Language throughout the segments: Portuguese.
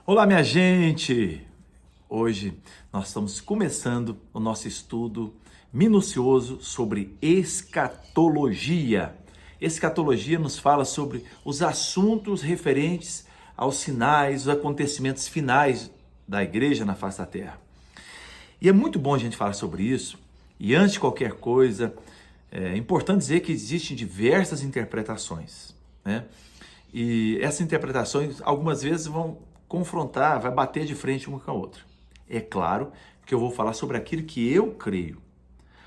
Olá, minha gente! Hoje nós estamos começando o nosso estudo minucioso sobre escatologia. Escatologia nos fala sobre os assuntos referentes aos sinais, os acontecimentos finais da igreja na face da terra. E é muito bom a gente falar sobre isso. E antes de qualquer coisa, é importante dizer que existem diversas interpretações, né? E essas interpretações algumas vezes vão confrontar, vai bater de frente uma com a outra. É claro que eu vou falar sobre aquilo que eu creio.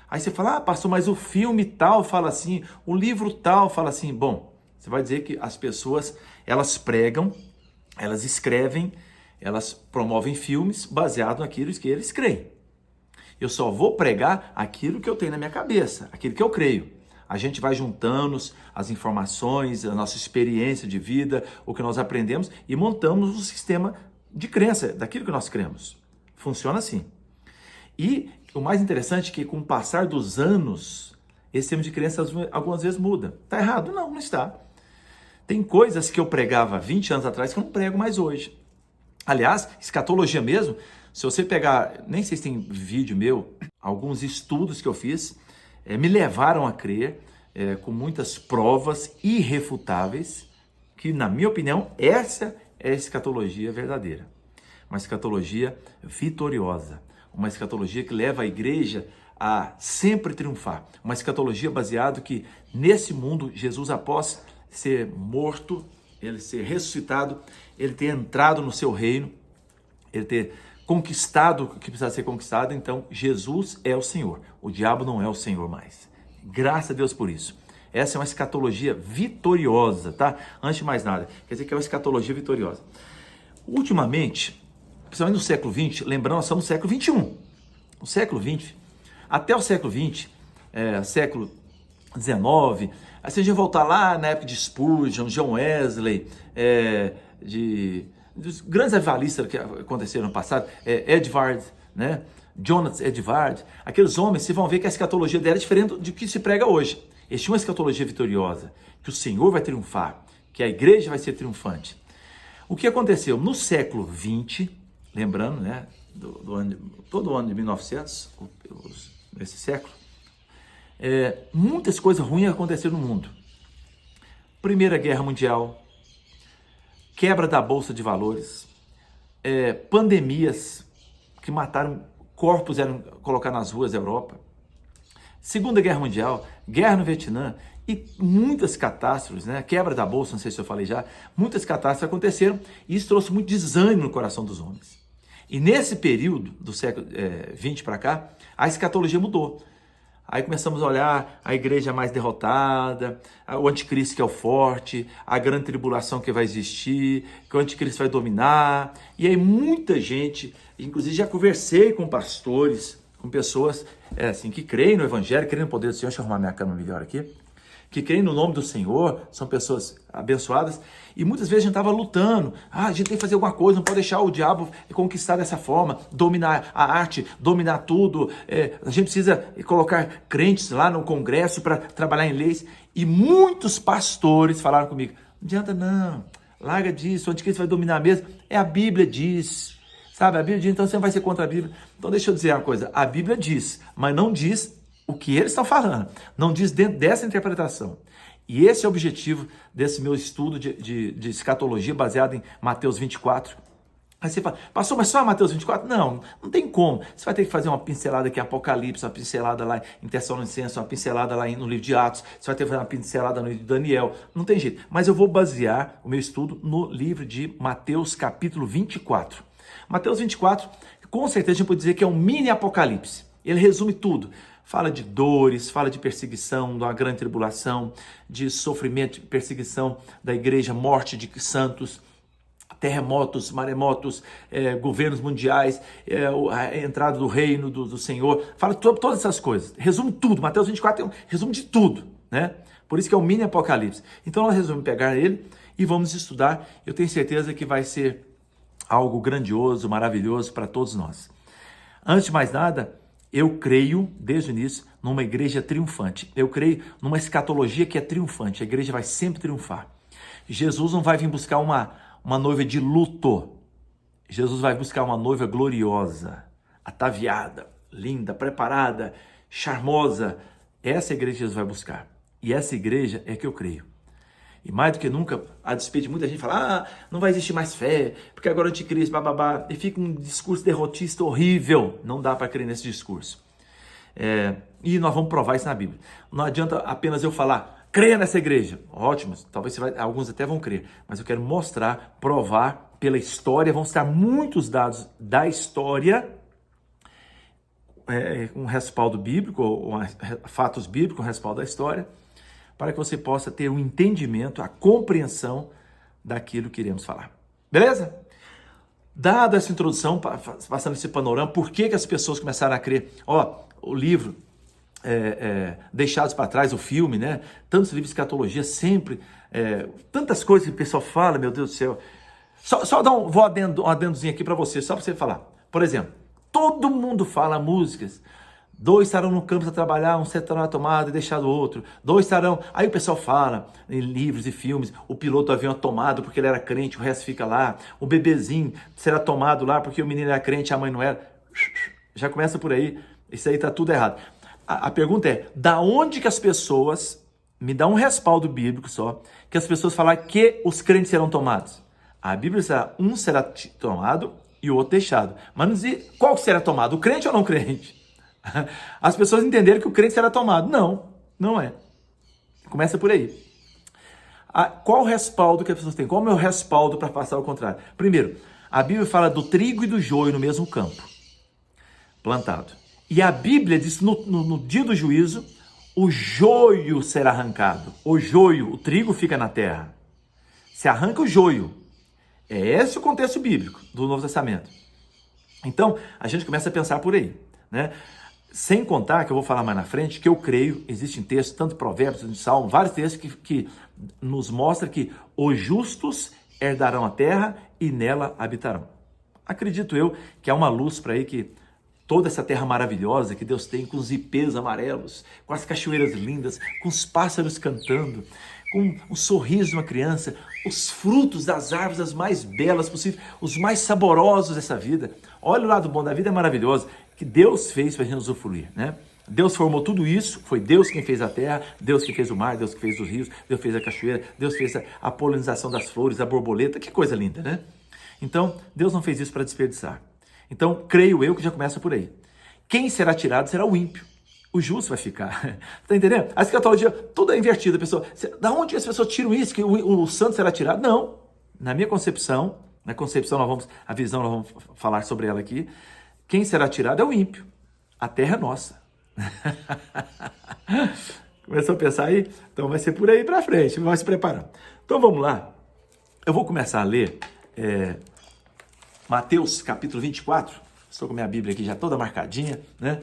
Aí você fala, pastor, mas o filme tal fala assim, o livro tal fala assim. Bom, você vai dizer que as pessoas, elas pregam, elas escrevem, elas promovem filmes baseados naquilo que eles creem. Eu só vou pregar aquilo que eu tenho na minha cabeça, aquilo que eu creio. A gente vai juntando as informações, a nossa experiência de vida, o que nós aprendemos e montamos um sistema de crença daquilo que nós cremos. Funciona assim. E o mais interessante é que com o passar dos anos, esse sistema de crença algumas vezes muda. Está errado? Não, não está. Tem coisas que eu pregava 20 anos atrás que eu não prego mais hoje. Aliás, escatologia mesmo, se você pegar, nem sei se tem vídeo meu, alguns estudos que eu fiz, me levaram a crer, com muitas provas irrefutáveis, que na minha opinião, essa é a escatologia verdadeira. Uma escatologia vitoriosa, uma escatologia que leva a igreja a sempre triunfar, uma escatologia baseada que nesse mundo, Jesus após ser morto, ele ser ressuscitado, ele ter entrado no seu reino, ele ter conquistado o que precisa ser conquistado. Então Jesus é o Senhor, o diabo não é o Senhor mais. Graças a Deus por isso. Essa é uma escatologia vitoriosa, tá? Antes de mais nada, quer dizer que é uma escatologia vitoriosa. Ultimamente, principalmente no século XX, lembrando, nós estamos no século XXI. O século XX, até o século XX, século XIX, aí se a gente voltar lá na época de Spurgeon, John Wesley, dos grandes avivalistas que aconteceram no passado, Edward, né? Jonathan Edward, aqueles homens, vocês vão ver que a escatologia dela é diferente do que se prega hoje. Eles tinham uma escatologia vitoriosa, que o Senhor vai triunfar, que a igreja vai ser triunfante. O que aconteceu? No século XX, lembrando, né, todo o ano de 1900, esse século, muitas coisas ruins aconteceram no mundo. Primeira Guerra Mundial, quebra da Bolsa de Valores, pandemias que mataram, corpos eram colocados nas ruas da Europa, Segunda Guerra Mundial, guerra no Vietnã e muitas catástrofes, né? Quebra da Bolsa, não sei se eu falei já, muitas catástrofes aconteceram e isso trouxe muito desânimo no coração dos homens. E nesse período do século XX para cá, a escatologia mudou. Aí começamos a olhar a igreja mais derrotada, o anticristo que é o forte, a grande tribulação que vai existir, que o anticristo vai dominar. E aí muita gente, inclusive já conversei com pastores, com pessoas que creem no evangelho, creem no poder do Senhor. Deixa eu arrumar minha câmera melhor aqui. Que creem no nome do Senhor, são pessoas abençoadas, e muitas vezes a gente estava lutando, a gente tem que fazer alguma coisa, não pode deixar o diabo conquistar dessa forma, dominar a arte, dominar tudo, a gente precisa colocar crentes lá no congresso para trabalhar em leis, e muitos pastores falaram comigo, não adianta não, larga disso, o anticristo vai dominar mesmo, a Bíblia diz, sabe, a Bíblia diz, então você não vai ser contra a Bíblia. Então deixa eu dizer uma coisa, a Bíblia diz, mas não diz o que eles estão falando, não diz dentro dessa interpretação. E esse é o objetivo desse meu estudo de escatologia baseado em Mateus 24. Aí você fala, pastor, mas só Mateus 24? Não, não tem como. Você vai ter que fazer uma pincelada aqui em Apocalipse, uma pincelada lá em Tessalonicenses, uma pincelada lá no livro de Atos, você vai ter que fazer uma pincelada no livro de Daniel, não tem jeito. Mas eu vou basear o meu estudo no livro de Mateus capítulo 24. Mateus 24, com certeza a gente pode dizer que é um mini Apocalipse. Ele resume tudo. Fala de dores, fala de perseguição, de uma grande tribulação, de sofrimento, perseguição da igreja, morte de santos, terremotos, maremotos, governos mundiais, a entrada do reino do Senhor. Fala todas essas coisas. Resume tudo. Mateus 24 é um resumo de tudo, né? Por isso que é o mini Apocalipse. Então nós resolvemos pegar ele e vamos estudar. Eu tenho certeza que vai ser algo grandioso, maravilhoso para todos nós. Antes de mais nada, eu creio, desde o início, numa igreja triunfante. Eu creio numa escatologia que é triunfante. A igreja vai sempre triunfar. Jesus não vai vir buscar uma noiva de luto. Jesus vai buscar uma noiva gloriosa, ataviada, linda, preparada, charmosa. Essa igreja Jesus vai buscar. E essa igreja é que eu creio. E mais do que nunca, a despeito de muita gente falar, não vai existir mais fé, porque agora o anticristo, bababá, e fica um discurso derrotista horrível. Não dá para crer nesse discurso. E nós vamos provar isso na Bíblia. Não adianta apenas eu falar, creia nessa igreja. Ótimo, talvez alguns até vão crer, mas eu quero mostrar, provar pela história, vão estar muitos dados da história, um respaldo bíblico, ou fatos bíblicos, um respaldo da história, para que você possa ter um entendimento, a compreensão daquilo que iremos falar. Beleza? Dada essa introdução, passando esse panorama, por que as pessoas começaram a crer? O livro Deixados para Trás, o filme, né? Tantos livros de escatologia, sempre, tantas coisas que o pessoal fala, meu Deus do céu. Só dar um adendozinho aqui para você, só para você falar. Por exemplo, todo mundo fala músicas. 2 estarão no campo a trabalhar, um será na tomada e deixado o outro. 2 estarão... Aí o pessoal fala em livros e filmes, o piloto do avião é tomado porque ele era crente, o resto fica lá. O bebezinho será tomado lá porque o menino era crente, a mãe não era. Já começa por aí, isso aí tá tudo errado. A pergunta é, da onde que as pessoas, me dá um respaldo bíblico só, que as pessoas falam que os crentes serão tomados? A Bíblia diz, um será tomado e o outro deixado. Mas não diz qual será tomado, o crente ou não crente? As pessoas entenderam que o crente será tomado. Não, não é. Começa por aí. Qual o respaldo que as pessoas têm? Qual é o meu respaldo para passar ao contrário? Primeiro, a Bíblia fala do trigo e do joio no mesmo campo, plantado. E a Bíblia diz no dia do juízo, o joio será arrancado. O joio, o trigo fica na terra. Se arranca o joio. É esse o contexto bíblico do Novo Testamento. Então, a gente começa a pensar por aí, né? Sem contar, que eu vou falar mais na frente, que eu creio, existem textos, tanto Provérbios, de Salmo, vários textos que nos mostram que os justos herdarão a terra e nela habitarão. Acredito eu que há uma luz para aí que toda essa terra maravilhosa que Deus tem, com os ipês amarelos, com as cachoeiras lindas, com os pássaros cantando, com o sorriso de uma criança, os frutos das árvores as mais belas possíveis, os mais saborosos dessa vida. Olha o lado bom da vida, é maravilhoso, que Deus fez para a gente usufruir, né? Deus formou tudo isso, foi Deus quem fez a terra, Deus que fez o mar, Deus que fez os rios, Deus fez a cachoeira, Deus fez a polinização das flores, a borboleta, que coisa linda, né? Então, Deus não fez isso para desperdiçar. Então, creio eu que já começa por aí. Quem será tirado será o ímpio. O justo vai ficar. Tá entendendo? A escatologia, tudo é invertido. Da onde as pessoas tiram isso? Que o santo será tirado? Não. Na minha concepção, a visão nós vamos falar sobre ela aqui. Quem será tirado é o ímpio. A terra é nossa. Começou a pensar aí? Então vai ser por aí para frente. Vai se preparando. Então vamos lá. Eu vou começar a ler Mateus capítulo 24. Estou com a minha Bíblia aqui já toda marcadinha, né?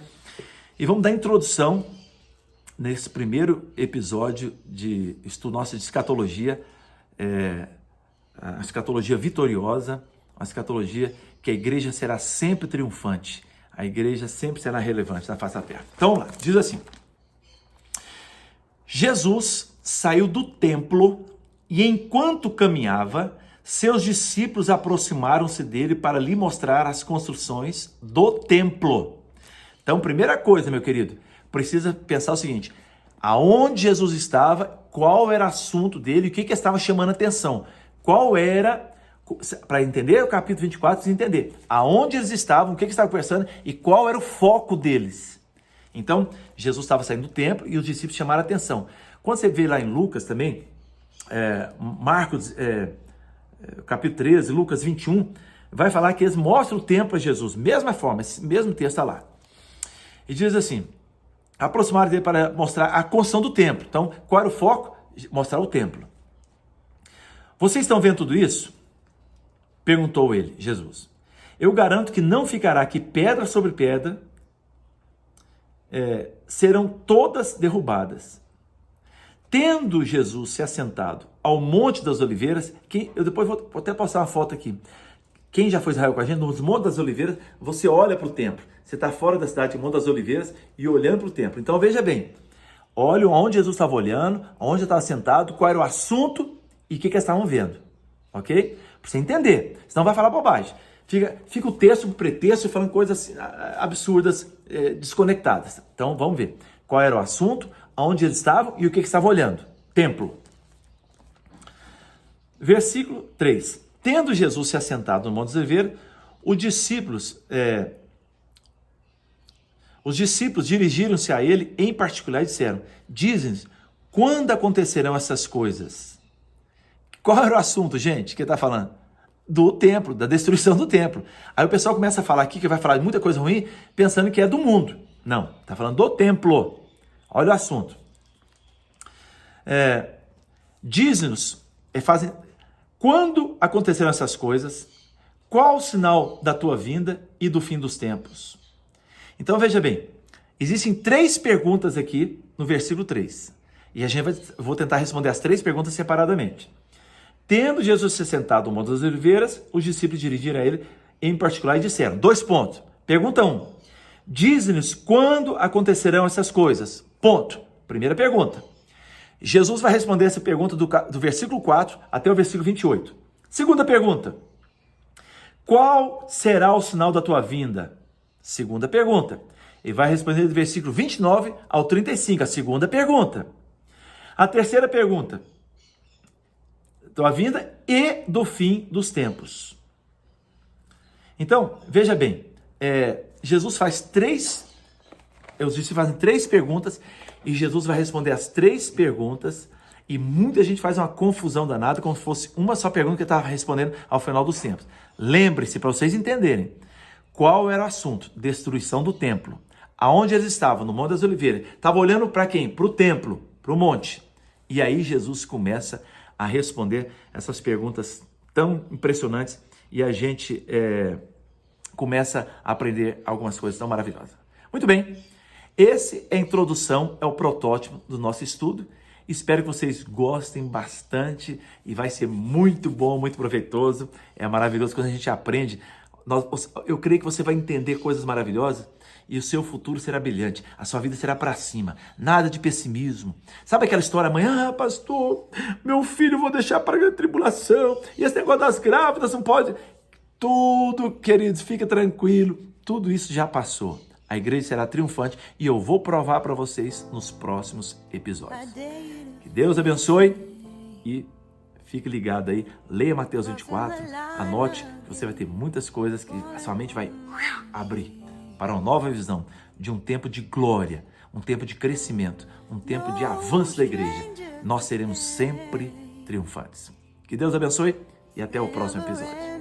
E vamos dar introdução nesse primeiro episódio de estudo nosso de escatologia, a escatologia vitoriosa, a escatologia que a igreja será sempre triunfante, a igreja sempre será relevante na face da terra. Então vamos lá, diz assim: Jesus saiu do templo e enquanto caminhava, seus discípulos aproximaram-se dele para lhe mostrar as construções do templo. Então, primeira coisa, meu querido, precisa pensar o seguinte: aonde Jesus estava, qual era o assunto dele, o que estava chamando a atenção, qual era, para entender o capítulo 24, precisa entender aonde eles estavam, o que estavam conversando e qual era o foco deles. Então, Jesus estava saindo do templo e os discípulos chamaram a atenção. Quando você vê lá em Lucas também, Marcos, capítulo 13, Lucas 21, vai falar que eles mostram o templo a Jesus, mesma forma, esse mesmo texto está lá. E diz assim: aproximaram dele para mostrar a construção do templo. Então, qual era o foco? Mostrar o templo. Vocês estão vendo tudo isso? Perguntou ele, Jesus. Eu garanto que não ficará aqui pedra sobre pedra, serão todas derrubadas. Tendo Jesus se assentado ao Monte das Oliveiras, eu depois vou até postar uma foto aqui. Quem já foi a Israel com a gente, nos Montes das Oliveiras, você olha para o templo. Você está fora da cidade de Monte das Oliveiras e olhando para o templo. Então veja bem, olha onde Jesus estava olhando, onde estava sentado, qual era o assunto e o que eles estavam vendo. Ok? Para você entender, senão vai falar bobagem. Fica o texto, o pretexto, falando coisas absurdas, desconectadas. Então, vamos ver qual era o assunto, aonde eles estavam e o que estavam olhando. Templo. Versículo 3. Tendo Jesus se assentado no Monte dos Oliveiras, os discípulos dirigiram-se a ele em particular e disseram: diz-nos, quando acontecerão essas coisas? Qual era o assunto, gente, que ele está falando? Do templo, da destruição do templo. Aí o pessoal começa a falar aqui, que vai falar de muita coisa ruim, pensando que é do mundo. Não, está falando do templo. Olha o assunto. Diz-nos, quando acontecerão essas coisas, qual o sinal da tua vinda e do fim dos tempos? Então veja bem, existem 3 perguntas aqui no versículo 3. E vou tentar responder as 3 perguntas separadamente. Tendo Jesus se sentado no Monte das Oliveiras, os discípulos dirigiram a ele em particular e disseram, 2 pontos. Pergunta 1. Diz-nos quando acontecerão essas coisas. Ponto. Primeira pergunta. Jesus vai responder essa pergunta do versículo 4 até o versículo 28. Segunda pergunta. Qual será o sinal da tua vinda? Segunda pergunta. Ele vai responder do versículo 29 ao 35, a segunda pergunta. A terceira pergunta. Tua vinda e do fim dos tempos. Então, veja bem, Jesus faz 3, os discípulos fazem 3 perguntas e Jesus vai responder as 3 perguntas e muita gente faz uma confusão danada como se fosse uma só pergunta que ele estava respondendo ao final dos tempos. Lembre-se, para vocês entenderem, qual era o assunto? Destruição do templo. Aonde eles estavam? No Monte das Oliveiras. Estavam olhando para quem? Para o templo, para o monte. E aí Jesus começa a responder essas perguntas tão impressionantes e a gente começa a aprender algumas coisas tão maravilhosas. Muito bem, esse é a introdução, é o protótipo do nosso estudo. Espero que vocês gostem bastante e vai ser muito bom, muito proveitoso. É maravilhoso quando a gente aprende. Eu creio que você vai entender coisas maravilhosas e o seu futuro será brilhante, a sua vida será para cima, nada de pessimismo. Sabe aquela história, amanhã, pastor, meu filho vou deixar para a tribulação, e esse negócio das grávidas não pode. Tudo, queridos, fica tranquilo, tudo isso já passou. A igreja será triunfante e eu vou provar para vocês nos próximos episódios. Que Deus abençoe e fique ligado aí, leia Mateus 24, anote, que você vai ter muitas coisas que a sua mente vai abrir para uma nova visão de um tempo de glória, um tempo de crescimento, um tempo de avanço da igreja. Nós seremos sempre triunfantes. Que Deus abençoe e até o próximo episódio.